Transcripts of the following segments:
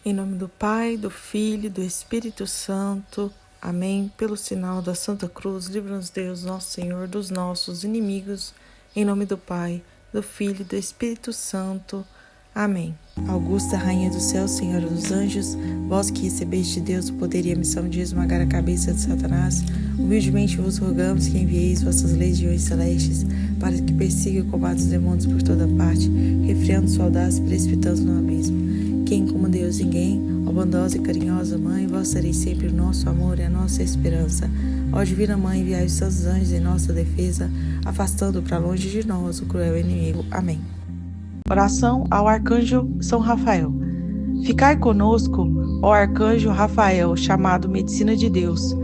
Em nome do Pai, do Filho e do Espírito Santo. Amém. Pelo sinal da Santa Cruz, livra-nos Deus, nosso Senhor, dos nossos inimigos. Em nome do Pai, do Filho e do Espírito Santo. Amém. Augusta, Rainha do céu, Senhora dos anjos, vós que recebeste de Deus o poder e a missão de esmagar a cabeça de Satanás, humildemente vos rogamos que envieis vossas legiões celestes para que persiga e combata os demônios por toda parte, refreando sua audácia e precipitando no abismo. Quem como Deus ninguém, ó bondosa e carinhosa Mãe, vós sereis sempre o nosso amor e a nossa esperança. Ó Divina Mãe, enviai os santos anjos em nossa defesa, afastando para longe de nós o cruel inimigo. Amém. Oração ao Arcanjo São Rafael. Ficai conosco, ó Arcanjo Rafael, chamado Medicina de Deus.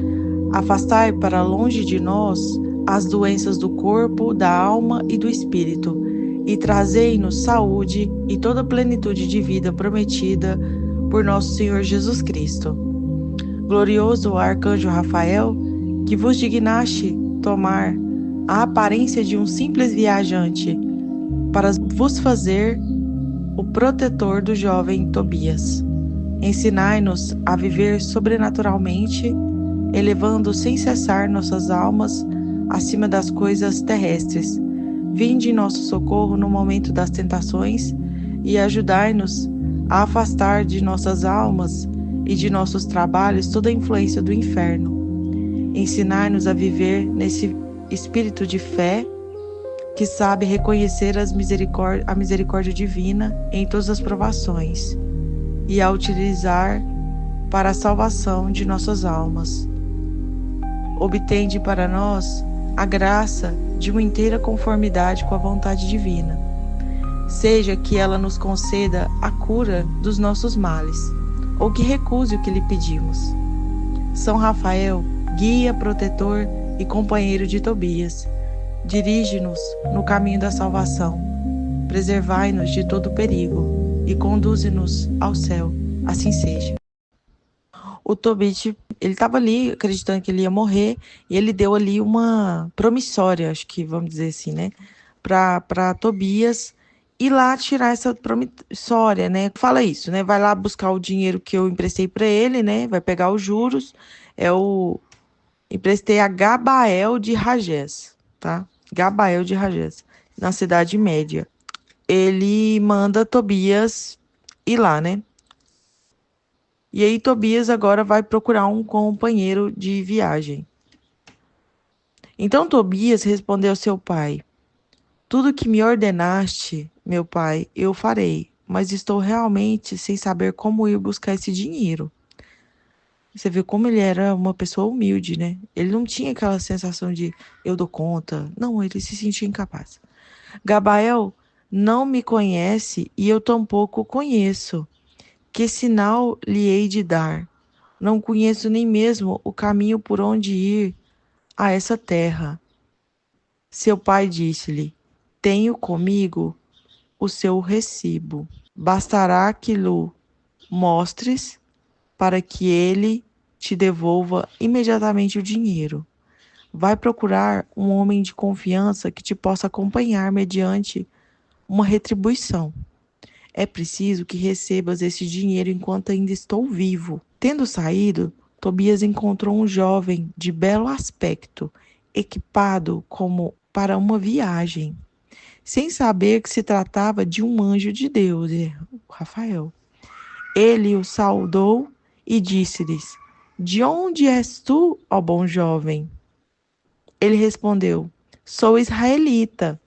Afastai para longe de nós as doenças do corpo, da alma e do espírito, e trazei-nos saúde e toda a plenitude de vida prometida por nosso Senhor Jesus Cristo. Glorioso Arcanjo Rafael, que vos dignaste tomar a aparência de um simples viajante para vos fazer o protetor do jovem Tobias. Ensinai-nos a viver sobrenaturalmente, elevando sem cessar nossas almas acima das coisas terrestres. Vinde em nosso socorro no momento das tentações e ajudai-nos a afastar de nossas almas e de nossos trabalhos toda a influência do inferno. Ensinai-nos a viver nesse espírito de fé que sabe reconhecer a misericórdia divina em todas as provações e a utilizar para a salvação de nossas almas. Obtende para nós a graça de uma inteira conformidade com a vontade divina. Seja que ela nos conceda a cura dos nossos males, ou que recuse o que lhe pedimos. São Rafael, guia, protetor e companheiro de Tobias, dirige-nos no caminho da salvação, preservai-nos de todo perigo e conduze-nos ao céu. Assim seja. O Tobias, ele estava ali acreditando que ele ia morrer e ele deu ali uma promissória, acho que vamos dizer assim, né? Para Tobias ir lá tirar essa promissória, né? Fala isso, né? Vai lá buscar o dinheiro que eu emprestei para ele, né? Vai pegar os juros. Emprestei a Gabael de Ragés, tá? Gabael de Ragés, na Cidade Média. Ele manda Tobias ir lá, né? E aí Tobias agora vai procurar um companheiro de viagem. Então Tobias respondeu ao seu pai: tudo que me ordenaste, meu pai, eu farei, mas estou realmente sem saber como ir buscar esse dinheiro. Você vê como ele era uma pessoa humilde, né? Ele não tinha aquela sensação de eu dou conta. Não, ele se sentia incapaz. Gabael não me conhece e eu tampouco o conheço. Que sinal lhe hei de dar? Não conheço nem mesmo o caminho por onde ir a essa terra. Seu pai disse-lhe: tenho comigo o seu recibo. Bastará que lhe mostres para que ele te devolva imediatamente o dinheiro. Vai procurar um homem de confiança que te possa acompanhar mediante uma retribuição. É preciso que recebas esse dinheiro enquanto ainda estou vivo. Tendo saído, Tobias encontrou um jovem de belo aspecto, equipado como para uma viagem, sem saber que se tratava de um anjo de Deus, Rafael. Ele o saudou e disse-lhes: de onde és tu, ó bom jovem? Ele respondeu: sou israelita.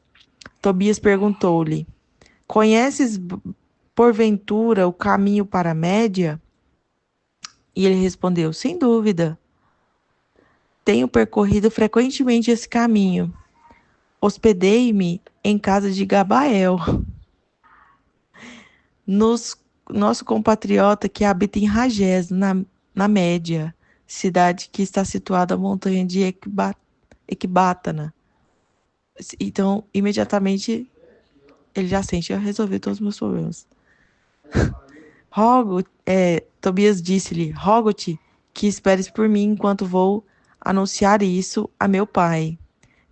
Tobias perguntou-lhe: conheces, porventura, o caminho para a Média? E ele respondeu: sem dúvida. Tenho percorrido frequentemente esse caminho. Hospedei-me em casa de Gabael, nosso compatriota que habita em Ragés, na Média, cidade que está situada à montanha de Ecbátana. Então, imediatamente, ele já sente: eu resolvi todos os meus problemas. Tobias disse-lhe: rogo-te que esperes por mim enquanto vou anunciar isso a meu pai.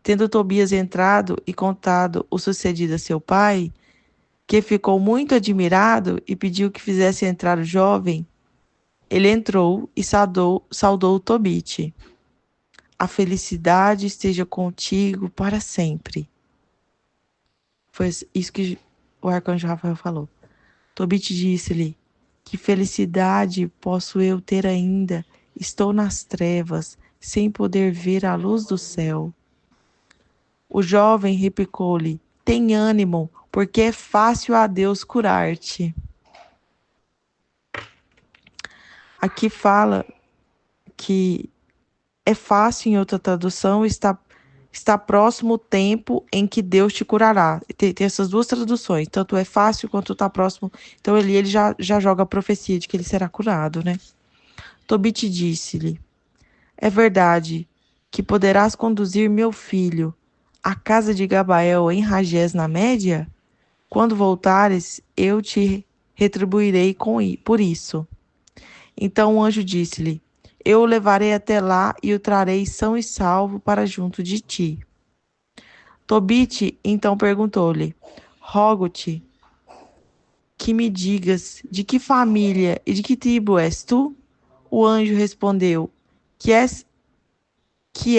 Tendo Tobias entrado e contado o sucedido a seu pai, que ficou muito admirado e pediu que fizesse entrar o jovem. Ele entrou e saudou Tobite. A felicidade esteja contigo para sempre. Foi isso que o arcanjo Rafael falou. Tobite disse-lhe: que felicidade posso eu ter ainda? Estou nas trevas, sem poder ver a luz do céu. O jovem replicou-lhe: tem ânimo, porque é fácil a Deus curar-te. Aqui fala que é fácil, em outra tradução, está próximo o tempo em que Deus te curará. Tem essas duas traduções, tanto é fácil quanto está próximo. Então ele já joga a profecia de que ele será curado, né? Tobite disse-lhe: é verdade que poderás conduzir meu filho à casa de Gabael em Ragés na Média? Quando voltares, eu te retribuirei por isso. Então o anjo disse-lhe: eu o levarei até lá e o trarei são e salvo para junto de ti. Tobite então perguntou-lhe: rogo-te que me digas de que família e de que tribo és tu? O anjo respondeu: que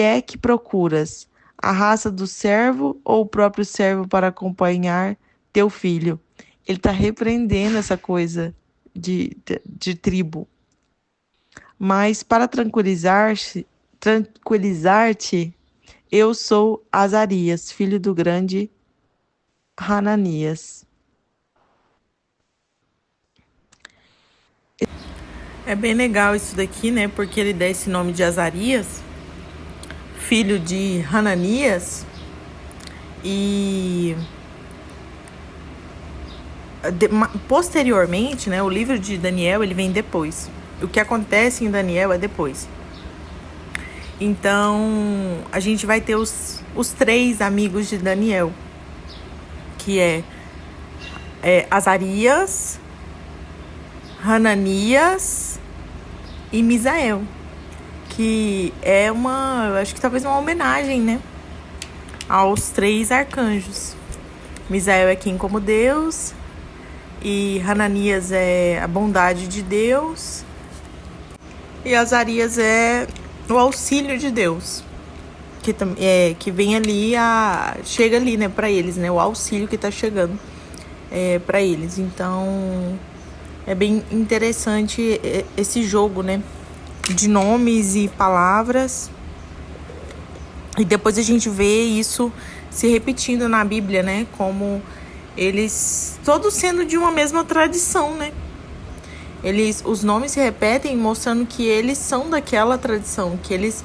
é que procuras? A raça do servo ou o próprio servo para acompanhar teu filho? Ele está repreendendo essa coisa de tribo. Mas para tranquilizar-te, eu sou Azarias, filho do grande Hananias. É bem legal isso daqui, né? Porque ele dá esse nome de Azarias, filho de Hananias, e posteriormente, né? O livro de Daniel ele vem depois. O que acontece em Daniel é depois. Então a gente vai ter os três amigos de Daniel, que é Azarias, Hananias e Misael, que é eu acho que talvez uma homenagem, né, aos três arcanjos. Misael é quem como Deus, e Hananias é a bondade de Deus, e Azarias é o auxílio de Deus, que vem ali, chega ali, né, para eles, né, o auxílio que tá chegando para eles. Então é bem interessante esse jogo, né, de nomes e palavras. E depois a gente vê isso se repetindo na Bíblia, né, como eles todos sendo de uma mesma tradição, né. Os nomes se repetem, mostrando que eles são daquela tradição, que eles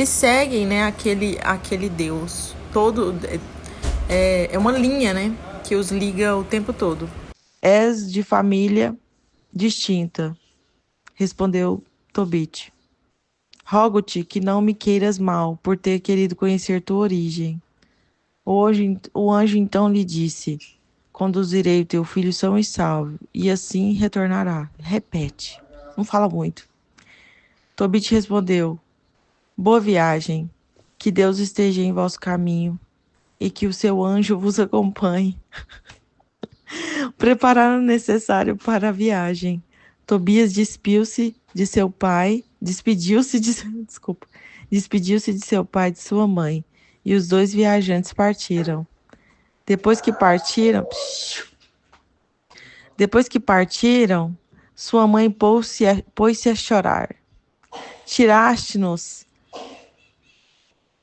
seguem, né, aquele Deus. Todo é uma linha, né, que os liga o tempo todo. És de família distinta, respondeu Tobite. Rogo-te que não me queiras mal por ter querido conhecer tua origem. Hoje o anjo então lhe disse: conduzirei o teu filho são e salvo, e assim retornará. Repete, não fala muito. Tobite respondeu: boa viagem, que Deus esteja em vosso caminho e que o seu anjo vos acompanhe. Prepararam o necessário para a viagem. Tobias despediu-se de seu pai de seu pai e de sua mãe, e os dois viajantes partiram. Depois que partiram, sua mãe pôs-se a chorar. Tiraste-nos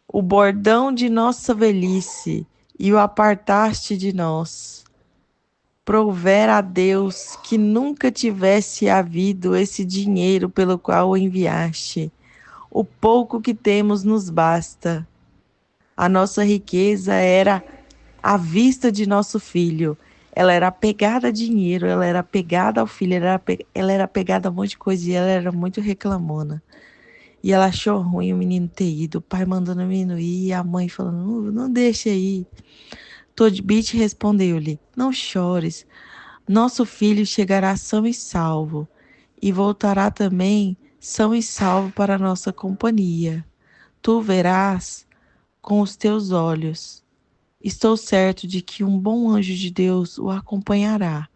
o bordão de nossa velhice e o apartaste de nós. Provera a Deus que nunca tivesse havido esse dinheiro pelo qual o enviaste. O pouco que temos nos basta. A nossa riqueza era à vista de nosso filho. Ela era apegada a dinheiro, ela era apegada ao filho, ela era apegada a um monte de coisa e ela era muito reclamona. E ela achou ruim o menino ter ido, o pai mandando o menino ir e a mãe falando, não deixa ir. Tobite respondeu-lhe, não chores, nosso filho chegará são e salvo, e voltará também são e salvo para a nossa companhia. Tu verás com os teus olhos. Estou certo de que um bom anjo de Deus o acompanhará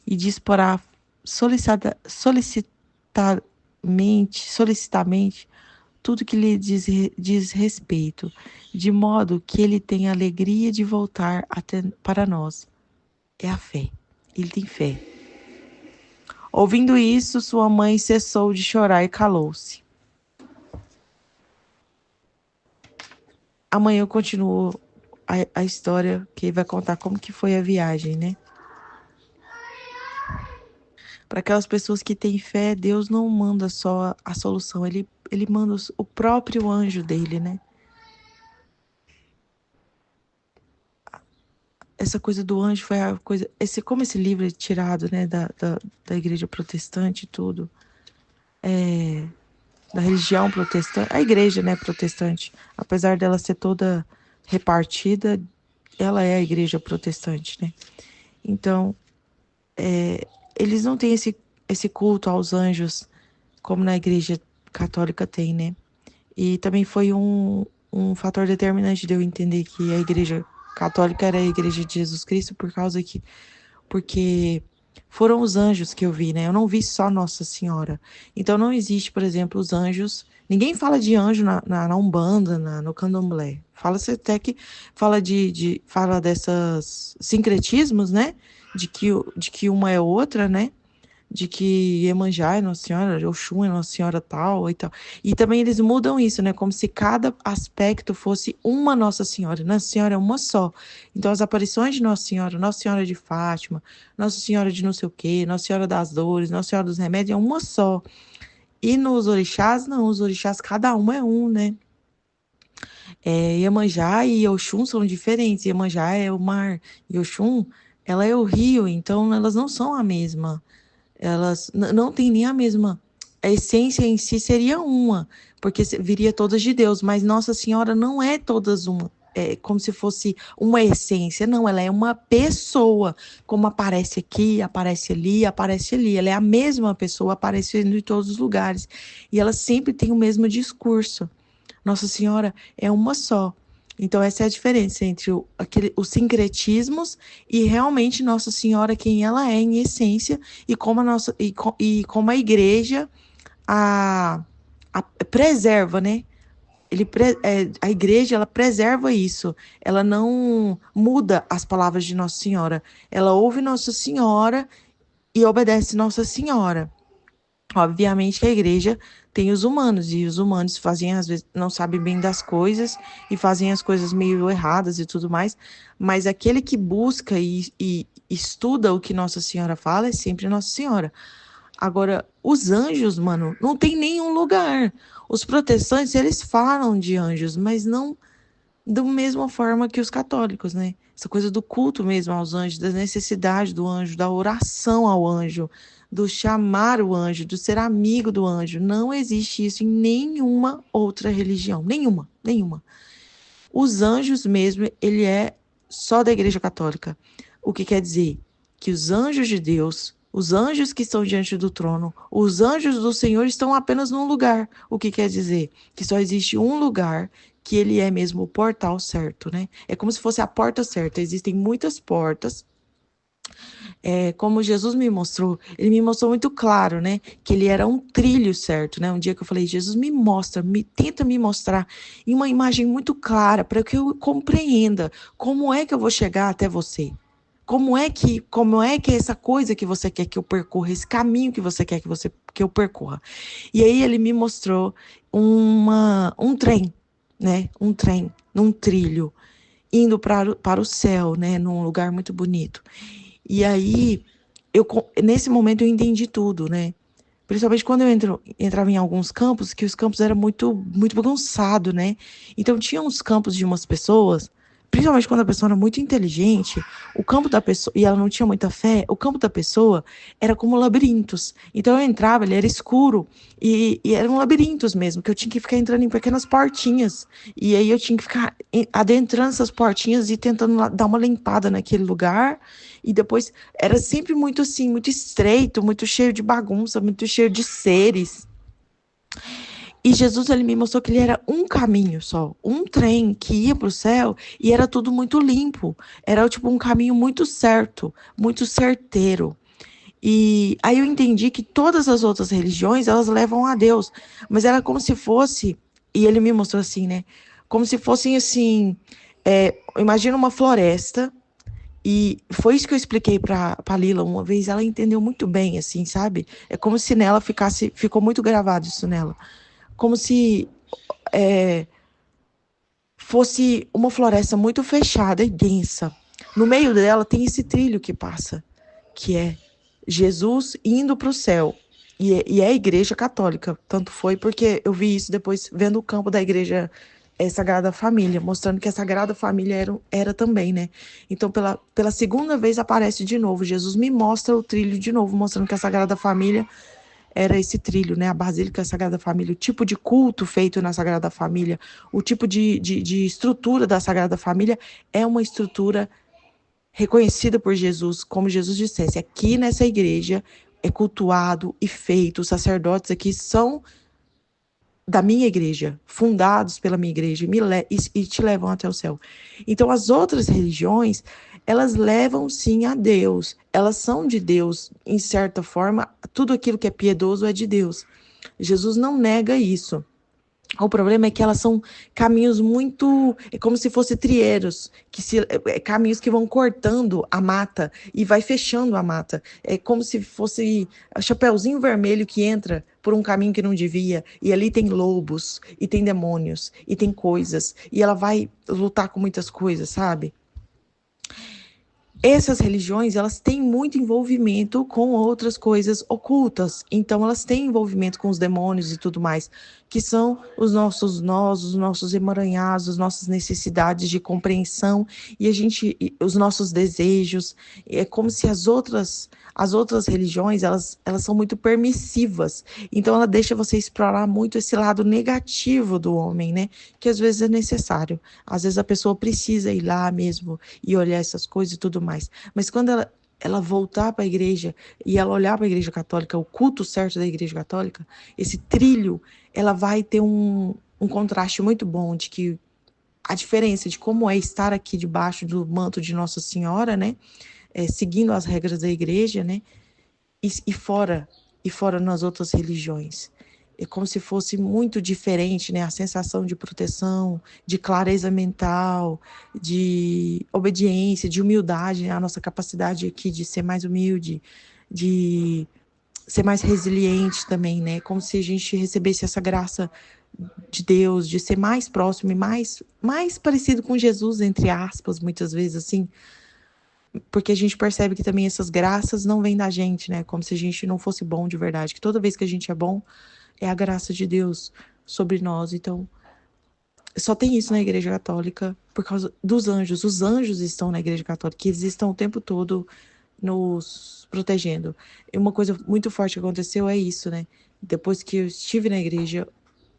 e disporá solicitamente tudo que lhe diz respeito, de modo que ele tenha alegria de voltar para nós. É a fé. Ele tem fé. Ouvindo isso, sua mãe cessou de chorar e calou-se. Amanhã eu continuo a história, que vai contar como que foi a viagem, né? Para aquelas pessoas que têm fé, Deus não manda só a solução, ele manda o próprio anjo dele, né? Essa coisa do anjo foi a coisa. Como esse livro é tirado, né, da igreja protestante e tudo, da religião protestante, a igreja, né, protestante, apesar dela ser toda repartida, ela é a igreja protestante, né? Então, eles não têm esse culto aos anjos como na igreja católica tem, né? E também foi um fator determinante de eu entender que a igreja católica era a igreja de Jesus Cristo porque foram os anjos que eu vi, né? Eu não vi só Nossa Senhora. Então não existe, por exemplo, os anjos. Ninguém fala de anjo na Umbanda, no Candomblé. Fala-se até que fala dessas sincretismos, né? De que uma é outra, né? De que Iemanjá é Nossa Senhora, Oxum é Nossa Senhora tal e tal. E também eles mudam isso, né? Como se cada aspecto fosse uma Nossa Senhora. Nossa Senhora é uma só. Então as aparições de Nossa Senhora de Fátima, Nossa Senhora de não sei o quê, Nossa Senhora das Dores, Nossa Senhora dos Remédios, é uma só. E nos orixás, não. Os orixás, cada um é um, né? Iemanjá e Oxum são diferentes. Iemanjá é o mar e Oxum, ela é o rio. Então elas não são a mesma. Elas não têm nem a mesma. A essência em si seria uma, porque viria todas de Deus, mas Nossa Senhora não é todas uma. É como se fosse uma essência, não, ela é uma pessoa, como aparece aqui, aparece ali, aparece ali. Ela é a mesma pessoa aparecendo em todos os lugares. E ela sempre tem o mesmo discurso. Nossa Senhora é uma só. Então, essa é a diferença entre os sincretismos e realmente Nossa Senhora, quem ela é em essência, e como como a igreja a, preserva, né? A igreja, ela preserva isso. Ela não muda as palavras de Nossa Senhora. Ela ouve Nossa Senhora e obedece Nossa Senhora. Obviamente que a igreja tem os humanos, e os humanos fazem, às vezes, não sabem bem das coisas e fazem as coisas meio erradas e tudo mais, mas aquele que busca e estuda o que Nossa Senhora fala é sempre Nossa Senhora. Agora, os anjos, mano, não tem nenhum lugar. Os protestantes, eles falam de anjos, mas não da mesma forma que os católicos, né? Essa coisa do culto mesmo aos anjos, da necessidade do anjo, da oração ao anjo, do chamar o anjo, do ser amigo do anjo. Não existe isso em nenhuma outra religião. Nenhuma, nenhuma. Os anjos mesmo, ele é só da Igreja Católica. O que quer dizer? Que os anjos de Deus, os anjos que estão diante do trono, os anjos do Senhor estão apenas num lugar. O que quer dizer? Que só existe um lugar que ele é mesmo o portal certo, né? É como se fosse a porta certa. Existem muitas portas. Como Jesus me mostrou, ele me mostrou muito claro, né? Que ele era um trilho certo, né? Um dia que eu falei, Jesus, me mostra, tenta me mostrar em uma imagem muito clara para que eu compreenda como é que eu vou chegar até você. Como é que é essa coisa que você quer que eu percorra, esse caminho que você quer que eu percorra. E aí ele me mostrou um trem, né? Um trem, num trilho, indo para o céu, né? Num lugar muito bonito. E aí, nesse momento eu entendi tudo, né? Principalmente quando eu entrava em alguns campos, que os campos eram muito, muito bagunçados, né? Então tinha uns campos de umas pessoas, principalmente quando a pessoa era muito inteligente, o campo da pessoa, e ela não tinha muita fé, o campo da pessoa era como labirintos. Então eu entrava, ele era escuro, e eram labirintos mesmo, que eu tinha que ficar entrando em pequenas portinhas. E aí eu tinha que ficar adentrando essas portinhas e tentando dar uma limpada naquele lugar. E depois era sempre muito assim, muito estreito, muito cheio de bagunça, muito cheio de seres. E Jesus, ele me mostrou que ele era um caminho só, um trem que ia para o céu e era tudo muito limpo. Era tipo um caminho muito certo, muito certeiro. E aí eu entendi que todas as outras religiões, elas levam a Deus, mas era como se fosse, e ele me mostrou assim, né? Como se fossem assim, imagina uma floresta, e foi isso que eu expliquei para Lila uma vez, ela entendeu muito bem, assim, sabe? É como se nela ficou muito gravado isso nela. Como se fosse uma floresta muito fechada e densa. No meio dela tem esse trilho que passa, que é Jesus indo para o céu. E é a igreja católica. Tanto foi porque eu vi isso depois vendo o campo da igreja Sagrada Família, mostrando que a Sagrada Família era também, né? Então, pela segunda vez aparece de novo. Jesus me mostra o trilho de novo, mostrando que a Sagrada Família era esse trilho, né? A Basílica Sagrada Família, o tipo de culto feito na Sagrada Família, o tipo de estrutura da Sagrada Família é uma estrutura reconhecida por Jesus, como Jesus dissesse, aqui nessa igreja é cultuado e feito, os sacerdotes aqui são da minha igreja, fundados pela minha igreja, e te levam até o céu. Então, as outras religiões, elas levam sim a Deus, elas são de Deus, em certa forma, tudo aquilo que é piedoso é de Deus. Jesus não nega isso. O problema é que elas são caminhos muito, é como se fossem trieiros, caminhos que vão cortando a mata e vai fechando a mata. É como se fosse um chapeuzinho vermelho que entra por um caminho que não devia, e ali tem lobos, e tem demônios, e tem coisas, e ela vai lutar com muitas coisas, sabe? Essas religiões, elas têm muito envolvimento com outras coisas ocultas. Então, elas têm envolvimento com os demônios e tudo mais, que são os nossos nós, os nossos emaranhados, as nossas necessidades de compreensão os nossos desejos. É como se as outras religiões, elas são muito permissivas. Então, ela deixa você explorar muito esse lado negativo do homem, né? Que às vezes é necessário. Às vezes a pessoa precisa ir lá mesmo e olhar essas coisas e tudo mais. Mas quando ela voltar para a igreja e ela olhar para a igreja católica, o culto certo da igreja católica, esse trilho, ela vai ter um contraste muito bom de que a diferença de como é estar aqui debaixo do manto de Nossa Senhora, né? Seguindo as regras da igreja, né? E fora nas outras religiões. É como se fosse muito diferente, né? A sensação de proteção, de clareza mental, de obediência, de humildade, né? A nossa capacidade aqui de ser mais humilde, de ser mais resiliente também, né? Como se a gente recebesse essa graça de Deus, de ser mais próximo e mais parecido com Jesus, entre aspas, muitas vezes, assim, porque a gente percebe que também essas graças não vêm da gente, né? Como se a gente não fosse bom de verdade, que toda vez que a gente é bom, é a graça de Deus sobre nós. Então, só tem isso na Igreja Católica por causa dos anjos. Os anjos estão na Igreja Católica, eles estão o tempo todo nos protegendo. E uma coisa muito forte que aconteceu é isso, né? Depois que eu estive na igreja,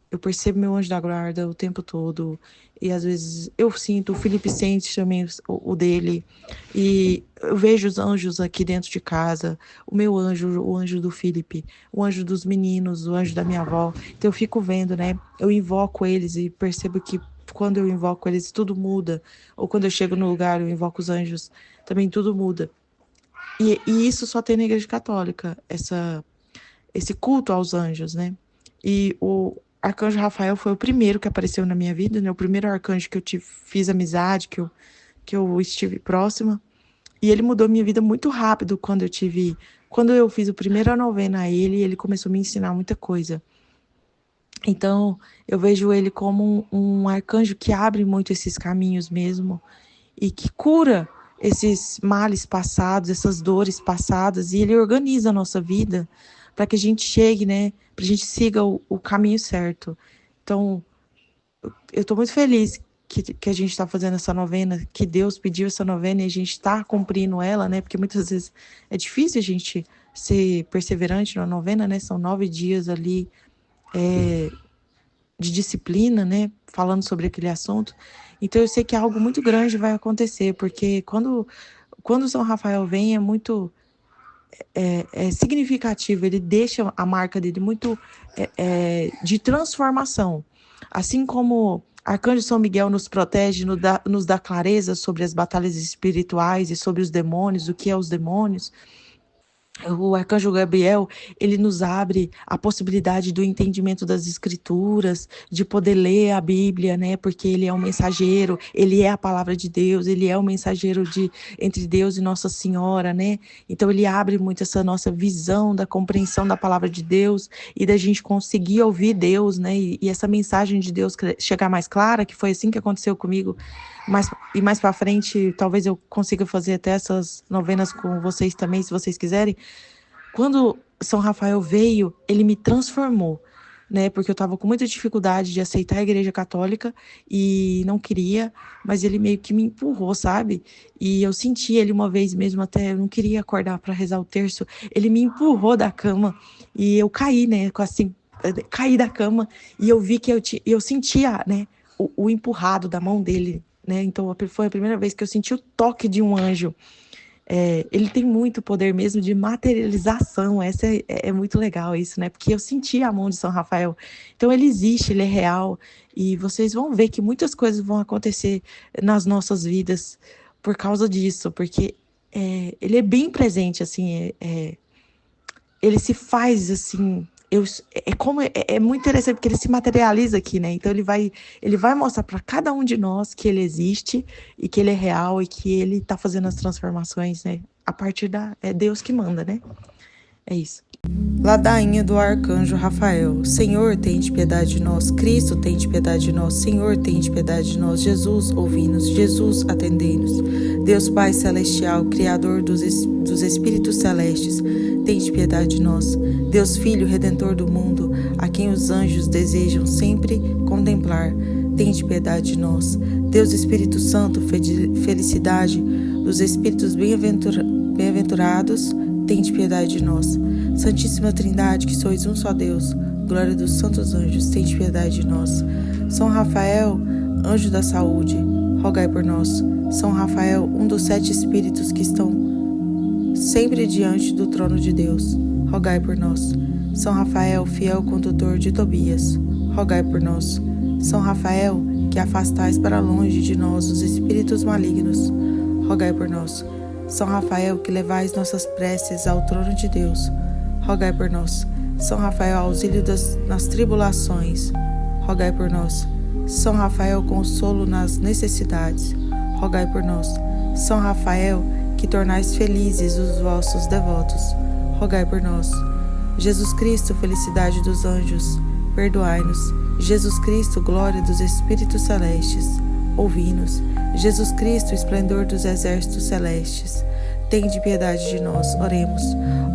eu percebo meu anjo da guarda o tempo todo. E às vezes eu sinto, o Felipe sente também o dele. E eu vejo os anjos aqui dentro de casa. O meu anjo, o anjo do Felipe, o anjo dos meninos, o anjo da minha avó. Então eu fico vendo, né? Eu invoco eles e percebo que quando eu invoco eles, tudo muda. Ou quando eu chego no lugar, eu invoco os anjos, também tudo muda. E isso só tem na Igreja Católica, esse culto aos anjos, né? E o arcanjo Rafael foi o primeiro que apareceu na minha vida, né? O primeiro arcanjo que eu fiz amizade, que eu estive próxima. E ele mudou minha vida muito rápido quando eu fiz a primeira novena a ele, ele começou a me ensinar muita coisa. Então, eu vejo ele como um arcanjo que abre muito esses caminhos mesmo e que cura esses males passados, essas dores passadas, e ele organiza a nossa vida para que a gente chegue, né, para a gente siga o caminho certo. Então, eu estou muito feliz que a gente está fazendo essa novena, que Deus pediu essa novena e a gente está cumprindo ela, né, porque muitas vezes é difícil a gente ser perseverante na novena, né, são 9 dias ali de disciplina, né, falando sobre aquele assunto. Então eu sei que algo muito grande vai acontecer, porque quando São Rafael vem significativo, ele deixa a marca dele muito de transformação. Assim como Arcanjo São Miguel nos protege, nos dá clareza sobre as batalhas espirituais e sobre os demônios, o que é os demônios. O Arcanjo Gabriel, ele nos abre a possibilidade do entendimento das escrituras, de poder ler a Bíblia, né? Porque ele é um mensageiro, ele é a palavra de Deus, ele é o mensageiro entre Deus e Nossa Senhora, né? Então ele abre muito essa nossa visão da compreensão da palavra de Deus e da gente conseguir ouvir Deus, né? E essa mensagem de Deus chegar mais clara, que foi assim que aconteceu comigo. Mais para frente, talvez eu consiga fazer até essas novenas com vocês também, se vocês quiserem. Quando São Rafael veio, ele me transformou, né? Porque eu estava com muita dificuldade de aceitar a Igreja Católica e não queria, mas ele meio que me empurrou, sabe? E eu senti ele uma vez mesmo, até eu não queria acordar para rezar o terço, ele me empurrou da cama e eu caí, né? Assim, caí da cama e eu vi que eu sentia, né? O empurrado da mão dele, né? Então foi a primeira vez que eu senti o toque de um anjo. Ele tem muito poder mesmo de materialização. Essa é muito legal isso, né? Porque eu senti a mão de São Rafael. Então ele existe, ele é real. E vocês vão ver que muitas coisas vão acontecer nas nossas vidas por causa disso. Porque ele é bem presente, assim. Ele se faz, assim... É muito interessante porque ele se materializa aqui, né? Então ele vai mostrar para cada um de nós que ele existe e que ele é real e que ele está fazendo as transformações, né? A partir é Deus que manda, né? É isso. Ladainha do Arcanjo Rafael. Senhor, tem de piedade de nós. Cristo, tem de piedade de nós. Senhor, tem de piedade de nós. Jesus, ouvi-nos. Jesus, atendei-nos. Deus Pai Celestial, Criador dos Espíritos Celestes, tem de piedade de nós. Deus Filho, Redentor do mundo, a quem os anjos desejam sempre contemplar, tem de piedade de nós. Deus Espírito Santo, felicidade dos espíritos bem-aventurados, tem de piedade de nós. Santíssima Trindade, que sois um só Deus, glória dos santos anjos, tem de piedade de nós. São Rafael, anjo da saúde, rogai por nós. São Rafael, um dos 7 espíritos que estão sempre diante do trono de Deus, rogai por nós. São Rafael, fiel condutor de Tobias, rogai por nós. São Rafael, que afastais para longe de nós os espíritos malignos, rogai por nós. São Rafael, que levais nossas preces ao trono de Deus, rogai por nós. São Rafael, auxílio nas tribulações, rogai por nós. São Rafael, consolo nas necessidades, rogai por nós. São Rafael, que tornais felizes os vossos devotos, rogai por nós. Jesus Cristo, felicidade dos anjos, perdoai-nos. Jesus Cristo, glória dos espíritos celestes, ouvi-nos. Jesus Cristo, esplendor dos exércitos celestes, tende piedade de nós. Oremos.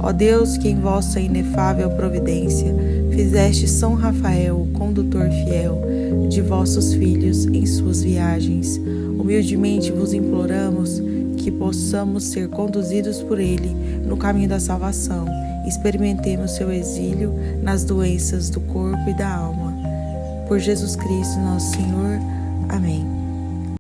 Ó Deus, que em vossa inefável providência fizeste São Rafael, o condutor fiel de vossos filhos em suas viagens, humildemente vos imploramos que possamos ser conduzidos por ele no caminho da salvação. Experimentemos seu exílio nas doenças do corpo e da alma. Por Jesus Cristo, nosso Senhor. Amém.